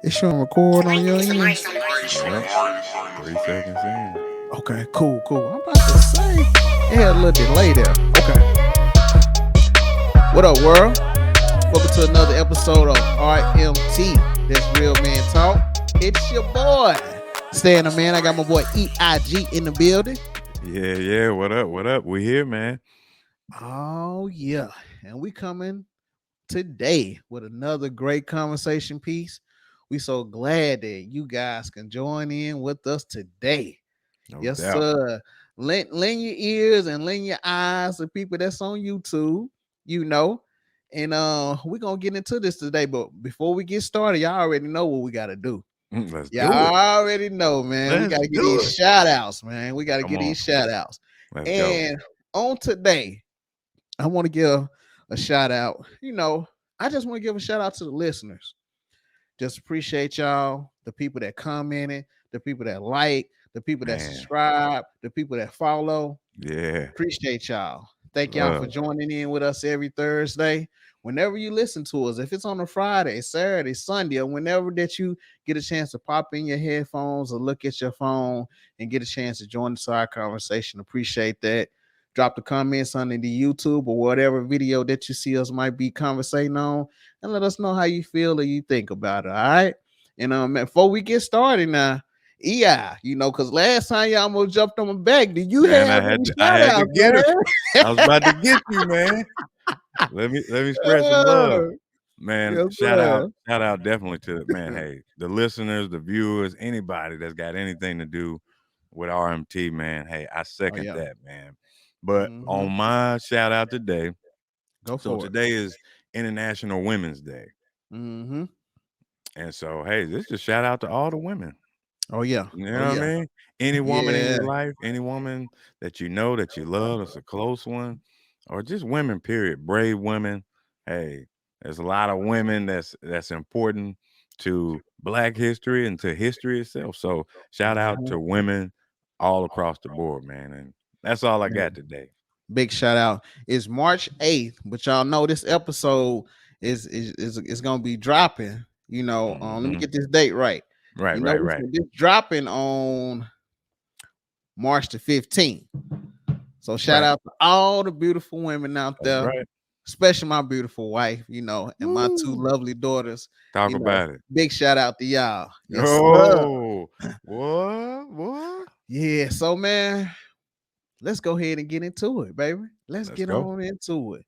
It showing record on your end. Yep. 3 seconds in. Okay, cool. I'm about to say it had a little delay there. Okay. What up, world? Welcome to another episode of R.M.T. That's Real Man Talk. It's your boy. Staying a man. I got my boy EIG in the building. Yeah. What up? What up? We here, man. Oh yeah. And we coming today with another great conversation piece. We so glad that you guys can join in with us today. No Yes, doubt. sir. Lend your ears and lend your eyes to people that's on YouTube, you know. And we're gonna get into this today. But before we get started, y'all already know what we gotta do. Let's Y'all do it. already know, man. We Let's gotta get do these it. shout outs, man. We gotta Come get on. these shout outs. Let's go. And on today, I want to give a shout out. I just want to give a shout out to the listeners. Just appreciate y'all, the people that commented, the people that like, the people that Man. subscribe, the people that follow. Yeah. Appreciate y'all. Thank y'all for Love. joining in with us every Thursday. Whenever you listen to us, if it's on a Friday, Saturday, Sunday, or whenever that you get a chance to pop in your headphones or look at your phone and get a chance to join us our conversation, appreciate that. Drop the comments under the YouTube or whatever video that you see us might be conversating on, and let us know how you feel or you think about it. All right. And before we get started now, yeah, because last time y'all almost jumped on my back. Do you Man, have I had any to I shout had to outs, get man? her. I was about to get you, man. Let me spread some love. Man, Yes, shout out, sir. shout out definitely to man, hey, the listeners, the viewers, anybody that's got anything to do with RMT, man. Hey, I Oh second yeah. that, man. But Hmm. on my shout out today, Go so for it. today is International Women's Day. Hmm. And so, hey, this just shout out to all the women. Oh yeah. You know Oh what I yeah. mean? Any woman in Yeah. your life, any woman that you know that you love, that's a close one, or just women, period, brave women. Hey, there's a lot of women that's important to Black history and to history itself. So shout out Mhm. to women all across the board, man. And that's all I got today. Big shout out. It's March 8th, but y'all know this episode is gonna be dropping. Let me Hmm. get this date right. Right, right, right. This dropping on March the 15th. So shout Right. out to all the beautiful women out That's there, right. especially my beautiful wife, and my two Woo. lovely daughters. Talk about it. Big shout out to y'all. Yes, sir. Oh, what? What? Yeah. So man, let's go ahead and get into it, baby. Let's Let's get go. on into it.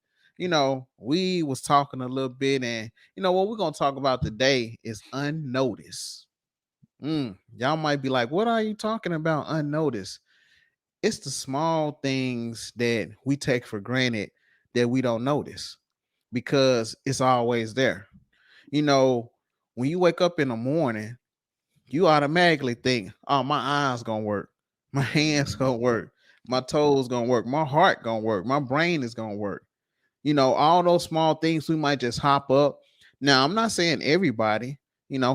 We was talking a little bit, and what we're gonna talk about today is unnoticed. Y'all might be like, what are you talking about unnoticed? It's the small things that we take for granted that we don't notice because it's always there. You know, when you wake up in the morning, you automatically think, oh, my eyes gonna work, my hands gonna work, my toes gonna work, my heart gonna work, my brain is gonna work. All those small things we might just hop up. Now, I'm not saying everybody,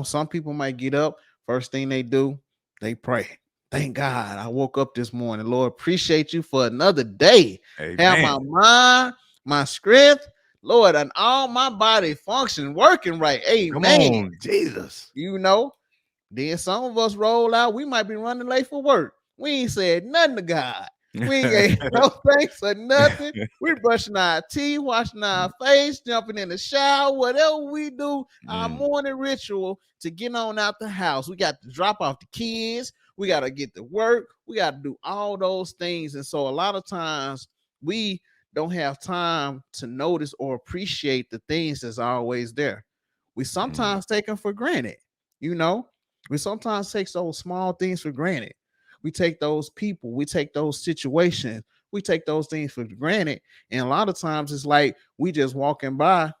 some people might get up, first thing they do, they pray. Thank God I woke up this morning. Lord, appreciate you for another day. Have my Amen. mind, my strength, Lord, and all my body function working right. Come Amen. on, Jesus. You know, then some of us roll out. We might be running late for work. We ain't said nothing to God. We ain't gave no thanks or nothing. We brushing our teeth, washing our face, jumping in the shower, whatever we do, our Mm, morning ritual to get on out the house. We got to drop off the kids. We got to get to work. We got to do all those things. And so a lot of times we don't have time to notice or appreciate the things that's always there. We mm, sometimes take them for granted, you know we sometimes take those small things for granted. We take those people, we take those situations, we take those things for granted. And a lot of times it's like we just walking by,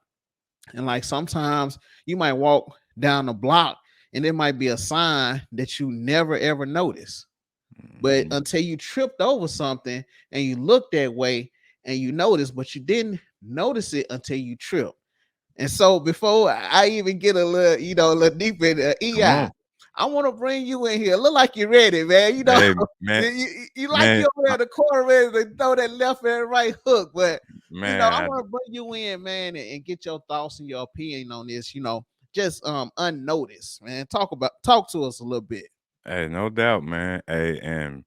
and like sometimes you might walk down the block and there might be a sign that you never ever notice. But mhm. until you tripped over something and you looked that way and you noticed, but you didn't notice it until you tripped. And so before I even get a little deep in Come EI, on. I want to bring you in here. Look like you're ready, man. Hey, You, man, you like man, you over there at the corner ready to throw that left and right hook. But, I man. want to bring you in, man, and get your thoughts and your opinion on this. just unnoticed, man. Talk to us a little bit. Hey, no doubt, man. Hey, and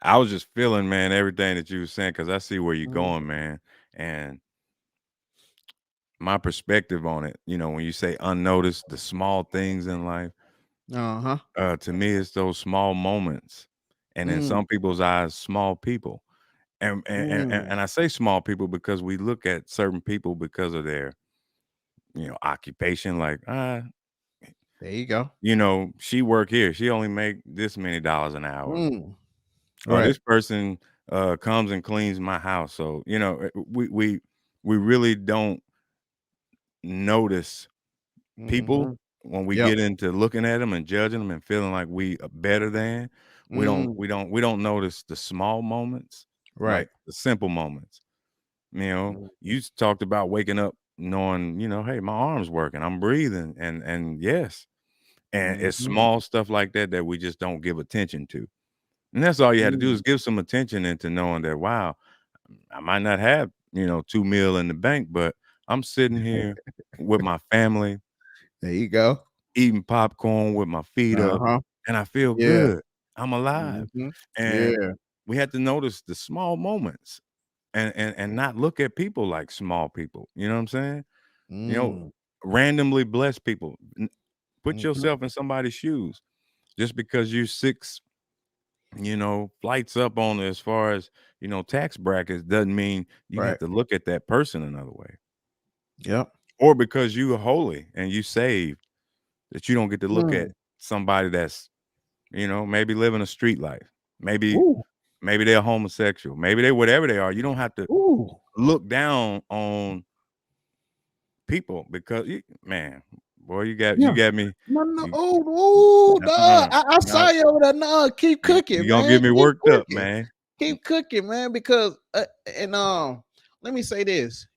I was just feeling, man, everything that you were saying because I see where you're Mhm. going, man. And my perspective on it, when you say unnoticed, the small things in life, Uh-huh. to me, it's those small moments, and in Mm, some people's eyes, small people. And mm. I say small people because we look at certain people because of their, occupation. Like, There you go. she work here. She only make this many dollars an hour. Mm. Or Right. this person comes and cleans my house. So we really don't notice people Hmm. when we Yep. get into looking at them and judging them and feeling like we are better than. We don't Mm. we don't we don't notice the small moments, Right. like the simple moments. Mhm. You talked about waking up knowing, hey, my arm's working, I'm breathing, and yes, and it's Mhm. small stuff like that that we just don't give attention to. And that's all you had to do Mm. is give some attention into knowing that, wow, I might not have, 2 meal in the bank, but I'm sitting here with my family, There you go. eating popcorn with my feet up, Uh-huh. and I feel Yeah. good. I'm alive. Mhm. And Yeah. we had to notice the small moments and not look at people like small people. You know what I'm saying? You know, Mm. randomly bless people. Put Mhm. yourself in somebody's shoes. Just because you six, flights up on as far as, tax brackets doesn't mean you have Right. to look at that person another way. Yep. Or because you are holy and you saved, that you don't get to look at Mm. somebody that's, maybe living a street life. Maybe Ooh. maybe they're homosexual. Maybe they whatever they are. You don't have to Ooh. look down on people because man, boy, you Yeah. got me. No, no. You, Oh, dog. uh-uh, I not, saw you over there. No, keep you cooking, gonna man. get me Keep worked up, cooking. man. Keep cooking, man. Because and let me say this.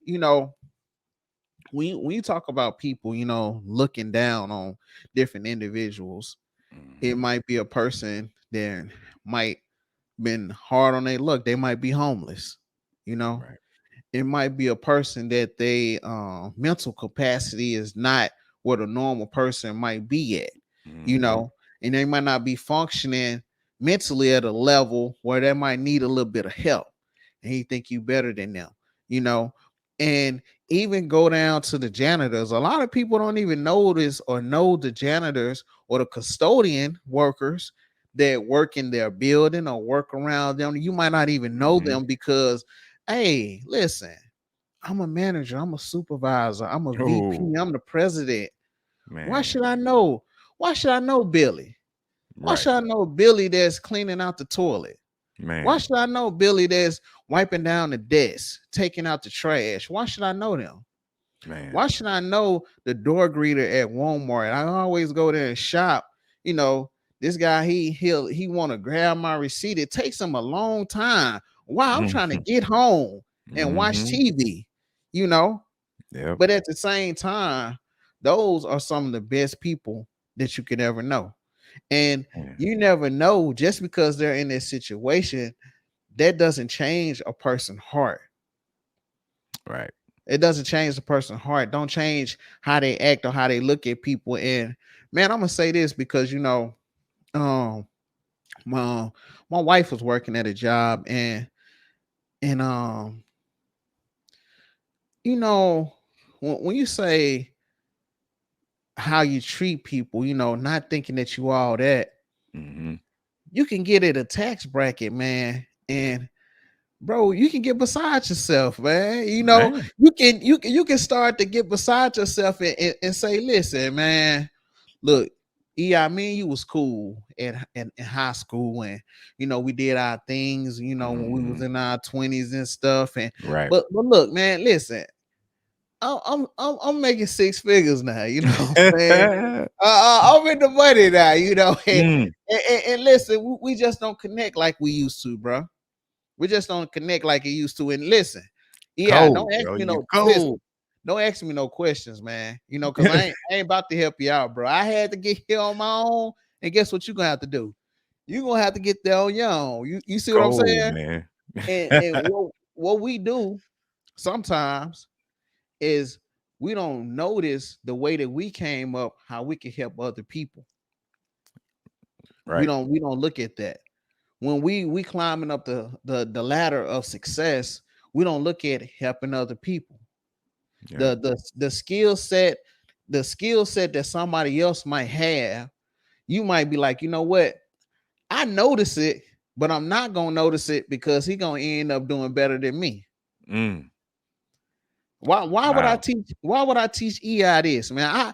When you talk about people, looking down on different individuals, it Hmm. might be a person that might been hard on their luck. They might be homeless. You know, Right. it might be a person that they mental capacity is not what a normal person might be at, you Hmm. know, and they might not be functioning mentally at a level where they might need a little bit of help, and you think you better than them, you know, and even go down to the janitors. A lot of people don't even notice or know the janitors or the custodian workers that work in their building or work around them. You might not even know Hmm. them because, hey, listen, I'm a manager, I'm a supervisor, I'm a Oh VP, I'm the president. Why man, should I know? Why should I know Billy? Why right, should I know Billy that's cleaning out the toilet? Why man, should I know Billy that's wiping down the desk, taking out the trash? Why should I know them? man. Why should I know the door greeter at Walmart? I always go there and shop. You know, this guy he want to grab my receipt. It takes him a long time. Why? I'm trying to get home and watch Hmm. TV. You know, Yep. but at the same time, those are some of the best people that you could ever know. And Yeah. you never know just because they're in this situation, that doesn't change a person's heart. Right. It doesn't change the person's heart. Don't change how they act or how they look at people. And man, I'm gonna say this because um, my my wife was working at a job, and you know, when you say how you treat people, not thinking that you all that, Hmm. you can get at a tax bracket, man, and bro, you can get beside yourself, man. Man. You can start to get beside yourself and say, listen, man, look, yeah, me and you was cool in high school, and we did our things, when we was Hmm. in our 20s and stuff. And Right. but look, man, listen, I'm making six figures now, what I'm saying? I'm in the money now, Mm. and listen, we just don't connect like we used to, bro. We just don't connect like it used to. And listen, yeah, Cold, bro. You listen, cold. don't ask me no questions, man. Because I ain't about to help you out, bro. I had to get here on my own, and guess what you're gonna have to do? You're gonna have to get there on your own. You see what I'm Cold, saying? man. And what we do sometimes is we don't notice the way that we came up, how we can help other people. Right. We don't look at that. When we climbing up the ladder of success, we don't look at helping other people. Yeah. The skill set, the skill set that somebody else might have, you might be like, you know what? I notice it, but I'm not gonna notice it because he gonna end up doing better than me. Mm. Why would I Wow. teach? Why would I teach EI this, man?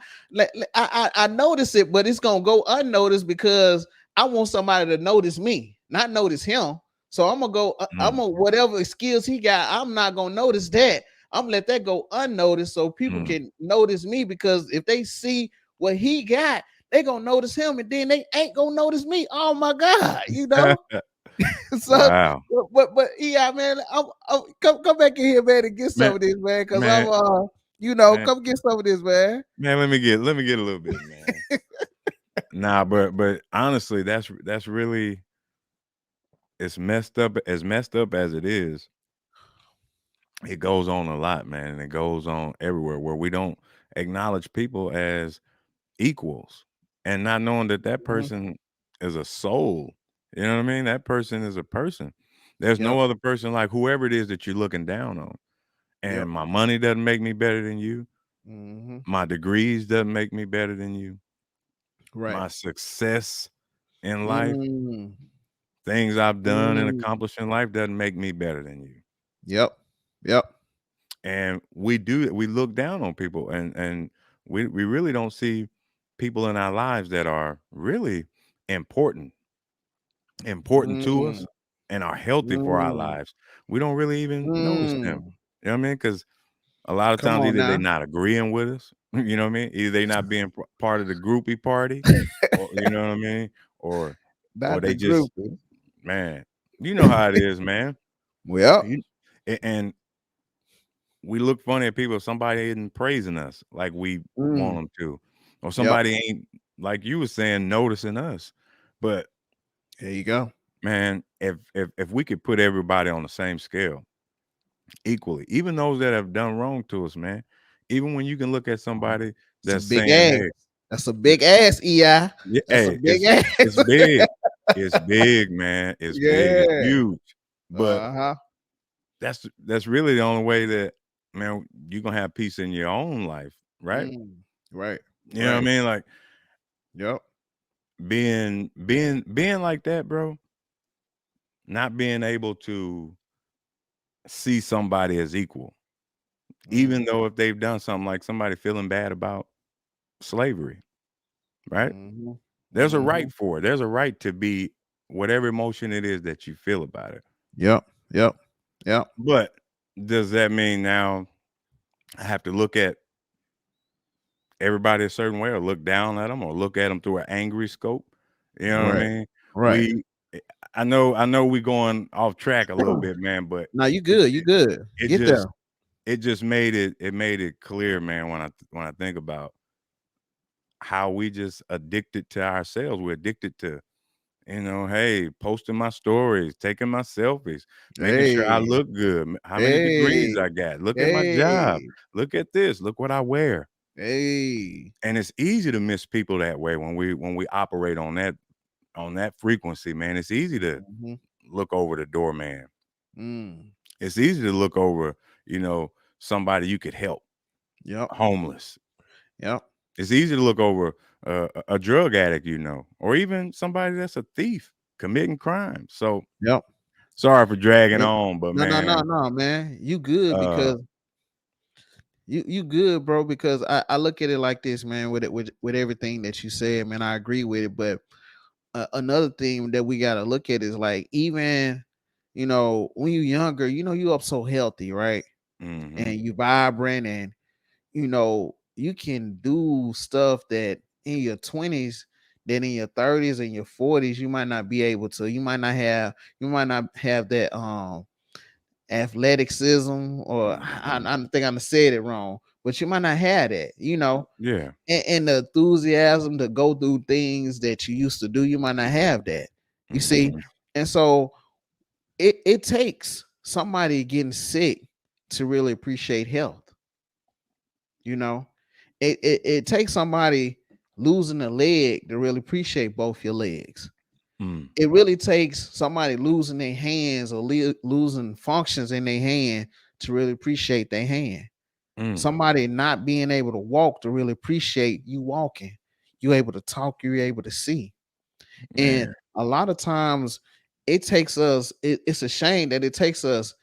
I notice it, but it's gonna go unnoticed because I want somebody to notice me, not notice him. So I'm gonna go. I'm Mm. gonna whatever skills he got. I'm not gonna notice that. I'm gonna let that go unnoticed so people Mm. can notice me because if they see what he got, they gonna notice him, and then they ain't gonna notice me. Oh my god, you know. So, Wow. but yeah, man, come back in here, man, and get some Man, of this, man, because I'm man, man, come get some of this, man. man, let me get a little bit, man. Nah, but honestly, that's really, it's messed up as it is. It goes on a lot, man, and it goes on everywhere where we don't acknowledge people as equals, and not knowing that that Mhm. person is a soul. You know what I mean? That person is a person. There's Yep, no other person like whoever it is that you're looking down on. yep, And my money doesn't make me better than you. hmm My degrees doesn't make me better than you. right. My success in life, Mm, things I've done and mm, accomplished in life doesn't make me better than you. yep, yep, And we look down on people, and we really don't see people in our lives that are really important important to mm, us and are healthy for our mm, lives. We don't really even notice them. mm. You know what I mean? Because a lot of Come times on either they now, not agreeing with us, you know what I mean? Either they not being part of the groupie party, or you know what I mean, or not the they just, group. man, you know how it is, man. Well, You, and we look funny at people if somebody isn't praising us like we want mm, them to, or yep. somebody ain't, like you were saying, noticing us. But There you go. man, if we could put everybody on the same scale equally, even those that have done wrong to us, man. Even when you can look at somebody It's a that's big saying, ass. "Hey, That's a big ass, EI. yeah, That's a hey, big ass. it's big, it's big, man, it's big, it's Yeah. huge." But Uh-huh. that's really the only way that, man, you gonna have peace in your own life, right? Mm. Right. You know what I Right. mean? Like Yep. being like that, bro. Not being able to see somebody as equal, even Mhm. though if they've done something, like somebody feeling bad about slavery, right? Mhm. There's a right Mhm. for it. There's a right to be whatever emotion it is that you feel about it. Yep. Yep. Yep. But does that mean now I have to look at everybody a certain way, or look down at them, or look at them through an angry scope? You know what I Right. mean? Right. We I know we going off track a little bit, man, but No, you it good. You good. it Get just there. it just made it clear, man, when I think about how we just addicted to ourselves. We're addicted to, hey, posting my stories, taking my selfies, making sure I Hey. look good. How many degrees Hey. I got? Look at my job. Hey. Look at this. Look what I wear. Hey. And it's easy to miss people that way when we operate on that frequency, man. It's easy to Mhm. look over the doorman. Mm. It's easy to look over, somebody you could help, Yep. homeless. Yep. It's easy to look over a drug addict, or even somebody that's a thief committing crime. So Yep. sorry for dragging It, on, but no, no, no, man, no, man. You good uh, because you good, bro. Because I look at it like this, man. With everything that you said, man, I agree with it. But another thing that we got to look at is like even when you're younger, you up so healthy, right? hmm And you vibrant, and you can do stuff that in your 20s, that in your 30s and your 40s you might not be able to. You might not have that athleticism, or hmm I think I'm said it wrong, but you might not have that. yeah, And the enthusiasm to go through things that you used to do, you might not have that. You see, hmm and so it takes somebody getting sick to really appreciate health. You know, it takes somebody losing a leg to really appreciate both your legs. Mm, It really takes somebody losing their hands or losing functions in their hand to really appreciate their hand. mm, Somebody not being able to walk to really appreciate you walking. You're able to talk, you're able to see. And man, a lot of times it takes us, it's a shame that it takes us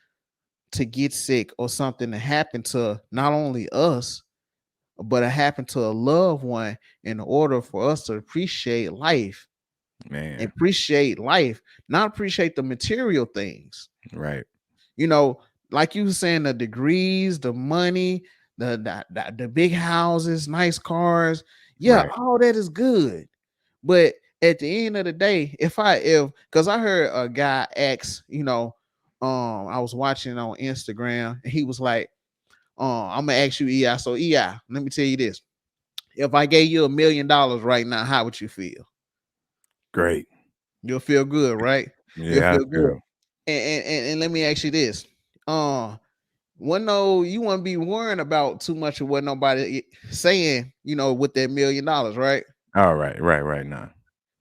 to get sick or something to happen to not only us, but it happened to a loved one in order for us to man, appreciate life, not appreciate the material things. right, You know, like you were saying, the degrees, the money, the big houses, nice cars. Yeah, right. all that is good. But at the end of the day, if because I heard a guy ask, I was watching on Instagram, and he was like, I'm gonna ask you, EI. So EI, let me tell you this. If I gave you $1 million right now, how would you feel? Great. You'll feel good, right? You'll Yeah, I feel good. do. And let me ask you this. Uh One no, you wouldn't be worrying about too much of what nobody saying, with that $1 million, right? All right, right now.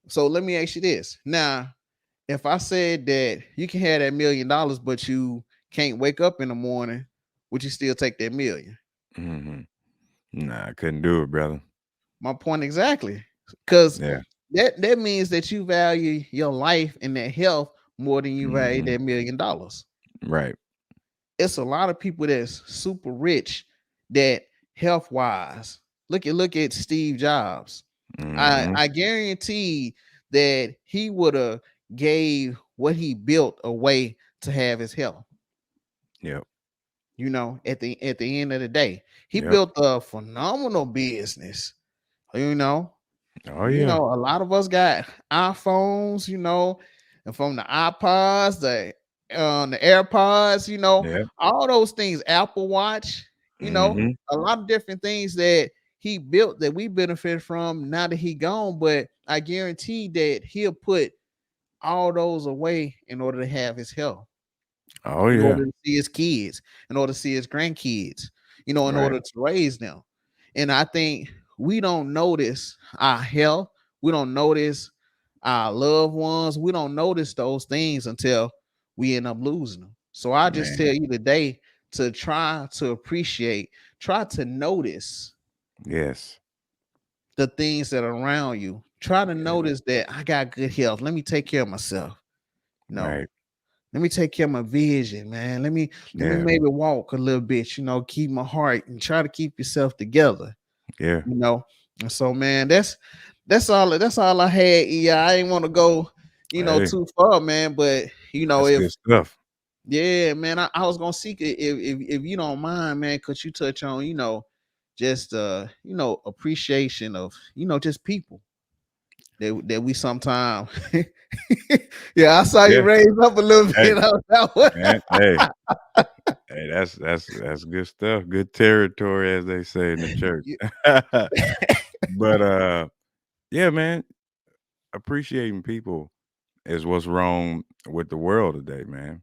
So let me ask you this. Now, if I said that you can have that $1 million, but you can't wake up in the morning, would you still take that million? Hmm. Nah, I couldn't do it, brother. My point exactly. Because Yeah, that means that you value your life and that health more than you value hmm, that $1 million. right. It's a lot of people that's super rich that health wise. Look at Steve Jobs. I Hmm. I guarantee that he would have gave what he built away to have his health. Yep, At the end of the day, he yep. built a phenomenal business. You know, Oh yeah, a lot of us got iPhones, and from the iPods, the AirPods, yeah. all those things, Apple Watch, Hmm. a lot of different things that he built that we benefit from now that he gone. But I guarantee that he'll put all those away in order to have his health, Oh in yeah, order to see his kids, in order to see his grandkids, in right. order to raise them. And I think we don't notice our health, we don't notice our loved ones, we don't notice those things until we end up losing them. So I just Man, tell you today to try to appreciate, try to notice yes, the things that are around you. Try to yeah, notice that I got good health. Let me take care of myself. You know, right. let me take care of my vision, man. Let me Yeah, maybe walk a little bit, keep my heart and try to keep yourself together, yeah. you know. And so man, that's all I had. Yeah, I didn't want to go, Hey, too far, man. But that's if good stuff. yeah, man, I was gonna seek it if you don't mind, man, could you touch on, just appreciation of, just people that we sometimes yeah, I saw you Yeah. raise up a little Hey, bit on that one. man. Hey, hey. That's good stuff. Good territory, as they say in the church. Yeah. But yeah, man. Appreciating people is what's wrong with the world today, man.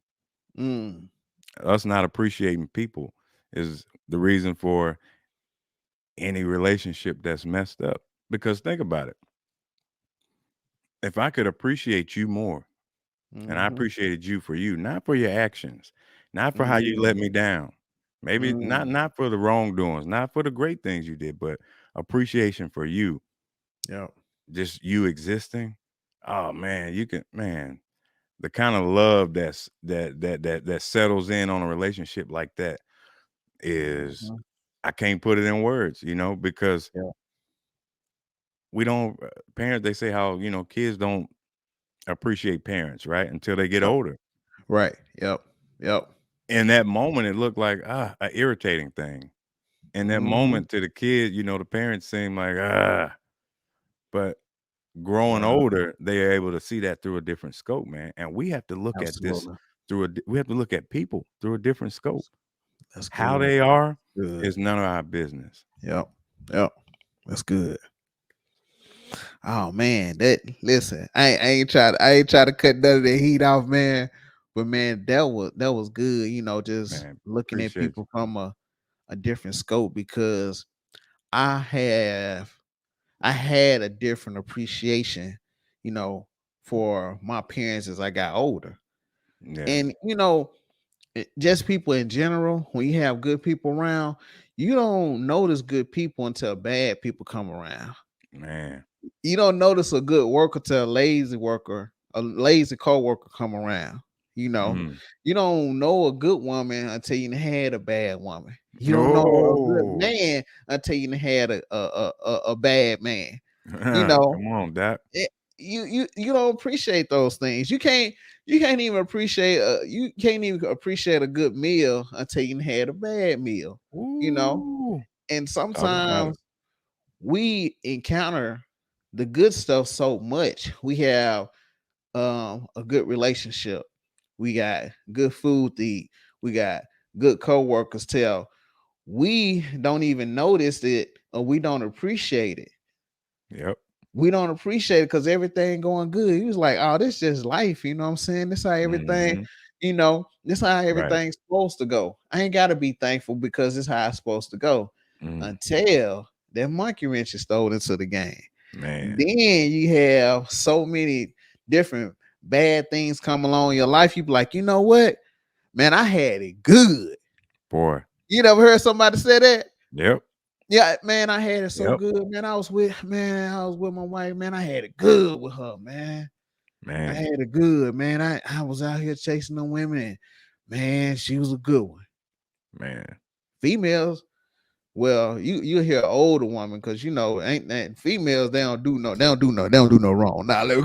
Mm, Us not appreciating people is the reason for any relationship that's messed up. Because think about it. If I could appreciate you more, and I mhm, appreciated you for you, not for your actions, not for how you let mm, me down. Maybe not mm, not for the wrongdoings, not for the great things you did, but appreciation for you, yeah, just you existing. Oh man, you can man, the kind of love that settles in on a relationship like that is mhm, I can't put it in words, because yeah, we don't parents they say how, kids don't appreciate parents, right? Until they get yep, older. right, yep, yep, In that moment, it looked like a irritating thing. In that mhm, moment, to the kid, the parents seem like but growing yeah, older, they are able to see that through a different scope, man. And we have to look at this absolutely. we have to look at people through a different scope. That's How good. they are Good. is none of our business. Yep, yep, that's good. Oh man, that listen, I ain't try to cut none of the heat off, man. But man, that was good. Just Man, looking at appreciate people from a different scope because I have I had a different appreciation, you know, for my parents as I got older. Yeah, And just people in general, when you have good people around, you don't notice good people until bad people come around. man. You don't notice a good worker till a lazy coworker come around. You know, Mm. you don't know a good woman until you had a bad woman. You don't know a good Oh, man until you had a bad man. You know, come on, Doc. it, you don't appreciate those things. You can't even appreciate a good meal until you had a bad meal. You know, Ooh, and talk about it. sometimes we encounter the good stuff so much. We have a good relationship. We got good food to eat. We got good coworkers. Tell we don't even notice it or we don't appreciate it. Yep. We don't appreciate it because everything going good. He was like, "Oh, this just life." You know what I'm saying? This how everything. Hmm. This how Right. everything's supposed to go. I ain't got to be thankful because this how it's supposed to go Mm, until that monkey wrench is thrown into the game. man, Then you have so many different bad things come along in your life. You be like, you know what, man, I had it good. boy. You never heard somebody say that? Yep. Yeah, man, I had it so Yep. good, man. I was with my wife, man. I had it good with her, man. I Man, had it good, man. I was out here chasing them women, and man, she was a good one. man. Females, well, you hear older woman because ain't that females they don't do no wrong. Nah, let me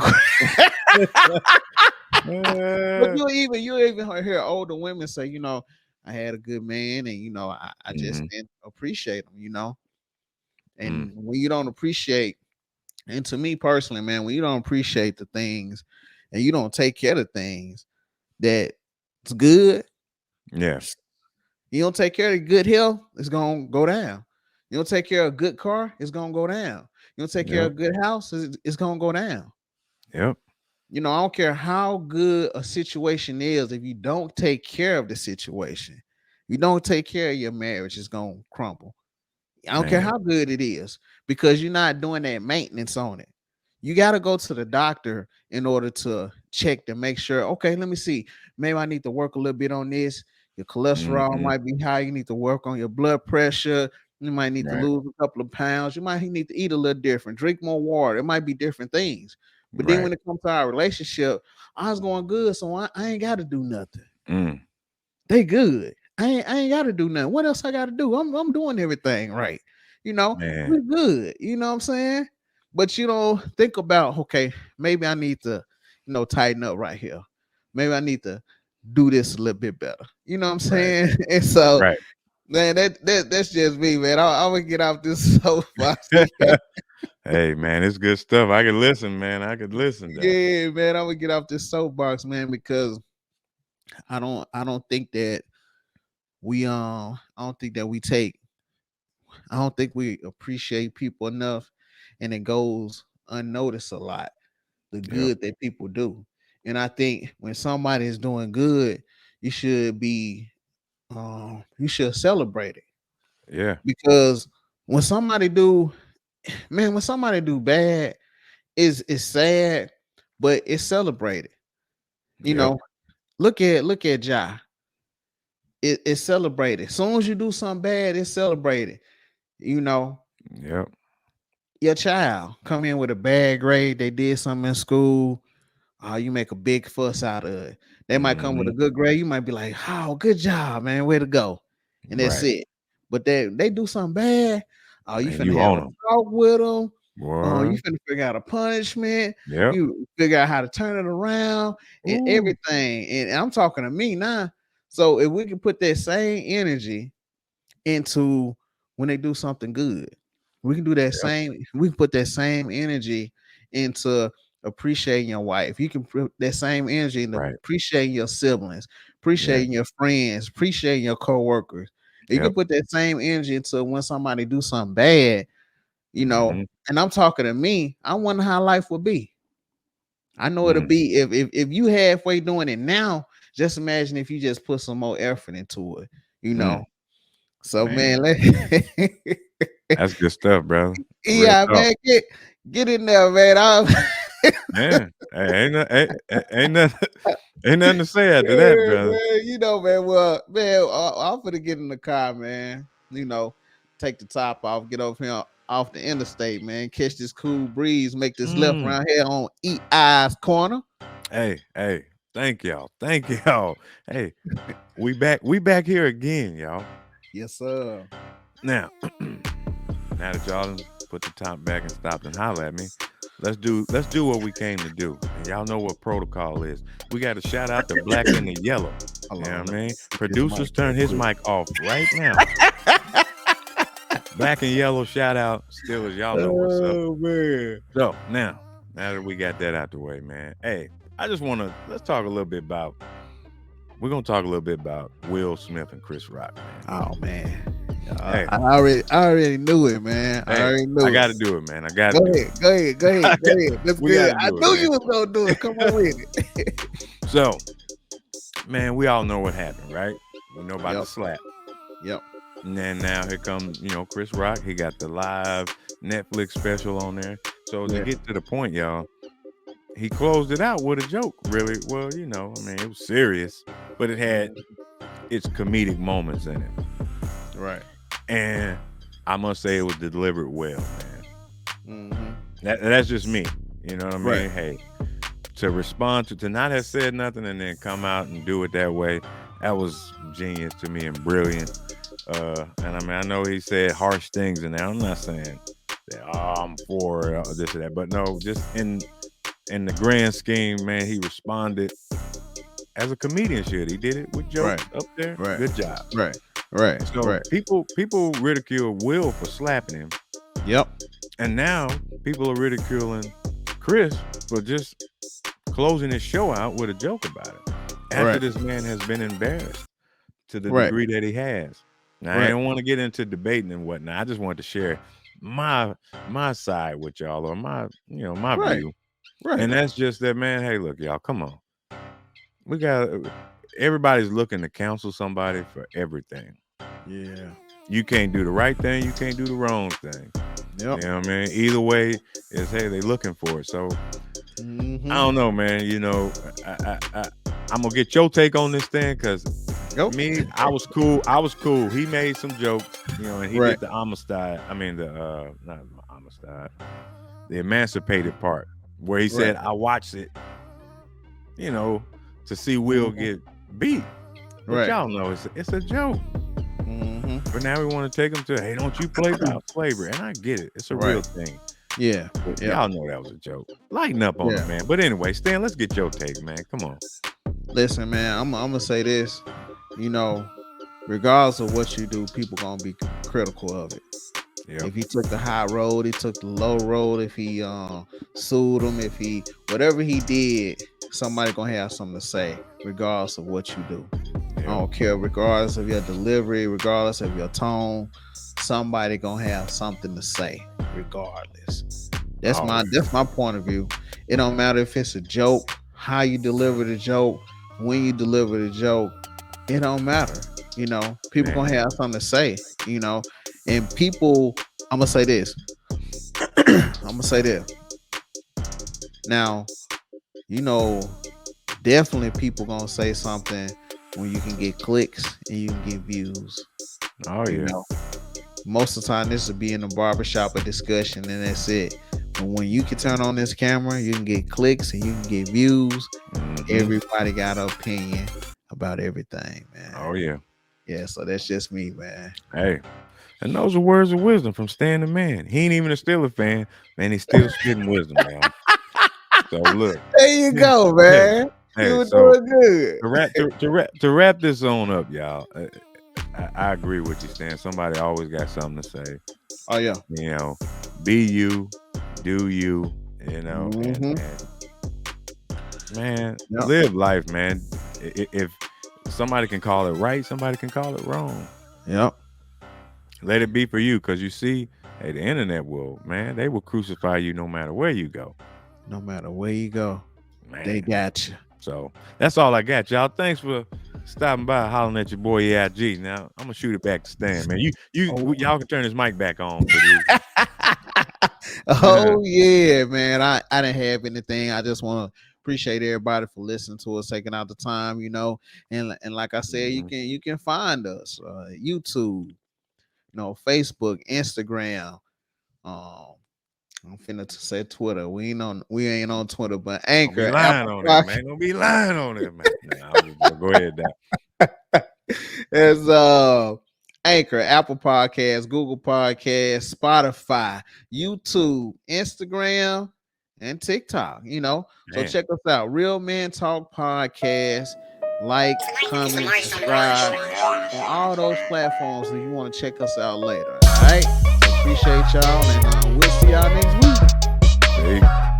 but Uh, you even hear older women say, I had a good man, and I just mhm. didn't appreciate him, Mm, and when you don't appreciate, and to me personally, man, when you don't appreciate the things, and you don't take care of things that's good, yeah. you don't take care of good health, it's gonna go down. You don't take care of a good car, it's gonna go down. You don't take care of Yep. a good house, it's gonna go down. Yep. I don't care how good a situation is, if you don't take care of the situation, you don't take care of your marriage, it's gonna crumble. I don't care Man. how good it is because you're not doing that maintenance on it. You got to go to the doctor in order to check to make sure, okay, let me see. Maybe I need to work a little bit on this. Your cholesterol Mhm. might be high. You need to work on your blood pressure. You might need to Right. lose a couple of pounds. You might need to eat a little different, drink more water. It might be different things. But then Right. when it comes to our relationship, I was going good, so I ain't got to do nothing. Mm, They good. I ain't got to do nothing. What else I got to do? I'm doing everything right. man. We good. You know what I'm saying? But you don't think about, okay, maybe I need to, tighten up right here. Maybe I need to do this a little bit better. You know what I'm Right. saying? And so, Right. man, that's just me, man. I'm gonna get off this soapbox. Yeah, Hey, man, it's good stuff. I could listen, man. I could listen, Doc. yeah, man. I'm gonna get off this soapbox, man, because I don't think that I don't think that we take I don't think we appreciate people enough, and it goes unnoticed a lot. The Yep. good that people do, and I think when somebody is doing good, you should celebrate it Yeah. because when somebody do, man, when somebody do bad, is sad, but it's celebrated. You Yep. know, look at Ja. It's celebrated. As soon as you do something bad, it's celebrated. You know, Yep. your child come in with a bad grade, they did something in school, you make a big fuss out of it. They might come with a Mhm. good grade, you might be like, "Oh, good job, man, way to go," and that's Right. it. But they do something bad, you And finna you have own a them. talk with them. You Boy. finna figure out a punishment. Yep. You figure out how to turn it around and Ooh. everything. And I'm talking to me now. So if we can put that same energy into when they do something good. Yep. We can put that same energy into appreciating your wife. You can put that same energy into Right. appreciating your siblings, Yeah. appreciating your friends, appreciating your coworkers. You can Yep. put that same energy into when somebody do something bad, Mhm. and I'm talking to me, I wonder how life would be. I know it'll Mm. be if you halfway doing it now, just imagine if you just put some more effort into it, you Mm. know So Man, man, let that's good stuff, brother. Real yeah, talk. man, get in there, man. Man, hey, ain't nothing, ain't nothing to say after that, Yeah, brother. man, man. Well, man, I'm gonna get in the car, man. Take the top off, get over here off the interstate, man. Catch this cool breeze, make this left Mm. around here on EI's corner. Hey, thank y'all. Thank y'all. Hey, we back here again, y'all. Yes, sir. Now, now that y'all done put the top back and stopped and holler at me, let's do what we came to do. And y'all know what protocol is. We got to shout out the black and the yellow. Hold You know on, what I let me mean? get this Producers mic real turn his quick. mic off right now. Black and yellow shout out. Still as y'all know what's up. Oh man. So now that we got that out the way, man. Hey, let's talk a little bit about we're gonna talk a little bit about Will Smith and Chris Rock, man. Oh man. Hey, I already knew it, man. I hey, already I knew it. gotta do it, man. I gotta Go do ahead, it. go ahead, go ahead, go ahead. That's We good. gotta I do it, knew man. you was gonna do it. Come on with it. So, man, we all know what happened, right? We know about the Yep. slap. Yep. And then now here comes, Chris Rock. He got the live Netflix special on there. So to Yeah. get to the point, y'all, he closed it out with a joke. Really, well, I mean, it was serious, but it had its comedic moments in it. Right. And I must say it was delivered well, man. Mm-hmm. That's just me. You know what I Right. mean? Hey, to respond to not have said nothing and then come out and do it that way, that was genius to me and brilliant. And I mean, I know he said harsh things in there. I'm not saying that I'm for this or that, but no, just in the grand scheme, man, he responded as a comedian should. He did it with Right. jokes up there. Right. Good job. Right. Right. So Right. people ridicule Will for slapping him, Yep. and now people are ridiculing Chris for just closing his show out with a joke about it. After Right. this man has been embarrassed to the Right. degree that he has. Now I Right. don't want to get into debating and whatnot. I just wanted to share my side with y'all or my Right. view. Right. And that's just that, man. Hey, look, y'all, come on. We got everybody's looking to counsel somebody for everything. Yeah. You can't do the right thing, you can't do the wrong thing. Yep. You know what I mean? Either way is hey, they looking for it. So I Mm-hmm. don't know, man. I'm gonna get your take on this thing because Go. me, I was cool. I was cool. He made some jokes, and he Right. did the Amistad. I mean the not Amistad, the emancipated part where he Right. said, "I watched it, you know, to see Will Mm-hmm. get beat." But Right. y'all know it's a joke. Mm-hmm. But now we want to take him to, hey, don't you play about slavery? And I get it. It's a real Right. thing. Yeah. But Yeah. y'all know that was a joke. Lighten up on Yeah. him, man. But anyway, Stan, let's get your take, man. Come on. Listen, man, I'm gonna say this. You know, regardless of what you do, people gonna be critical of it. Yep. If he took the high road, he took the low road. If he sued him, if he whatever he did, somebody gonna have something to say, regardless of what you do. I Yep. don't care, regardless of your delivery, regardless of your tone. Somebody gonna have something to say, regardless. That's Oh, my yeah. that's my point of view. It don't matter if it's a joke, how you deliver the joke, when you deliver the joke. It don't matter. People gonna Man. have something to say. And people. I'm gonna say this. I'm gonna say this. Now, you know, definitely people gonna say something when you can get clicks and you can get views. Oh, You yeah. know, most of the time this will be in a barbershop a discussion and that's it. But when you can turn on this camera, you can get clicks and you can get views. Mm-hmm. Everybody got an opinion about everything, man. Oh, yeah. Yeah, so that's just me, man. Hey. And those are words of wisdom from Stan the Man. He ain't even a Steeler fan, man. He's still spitting wisdom, y'all. So look. There you go, Hey, man. You hey, were so doing good. to wrap this on up, y'all. I agree with you, Stan. Somebody always got something to say. Oh yeah. You know, be you, do you, and Mm-hmm. man, Yep. live life, man. If somebody can call it right, somebody can call it wrong. Yep. Let it be for you, because you see, hey, the internet they will crucify you no matter where you go, No matter where you go, they man. got you. So that's all I got, y'all. Thanks for stopping by, hollering at your boy EIG. Now I'm gonna shoot it back to Stan, man. Oh, Y'all can turn his mic back on for this. Yeah. oh yeah, man. I didn't have anything. I just want to appreciate everybody for listening to us, taking out the time, and like I said, Mhm. you can find us YouTube, Facebook, Instagram. Um, I'm finna to say Twitter. We ain't on Twitter, but Don't be Anchor, lying Apple on that, Podcast. man. Don't be lying on that, man. Nah, I'm just go ahead, Doc. It's Anchor, Apple Podcasts, Google Podcasts, Spotify, YouTube, Instagram, and TikTok. So Man. check us out. Real Men Talk Podcast. Like, comment, subscribe on all those platforms if you want to check us out later. All right. So appreciate y'all, and we'll see y'all next week. Peace.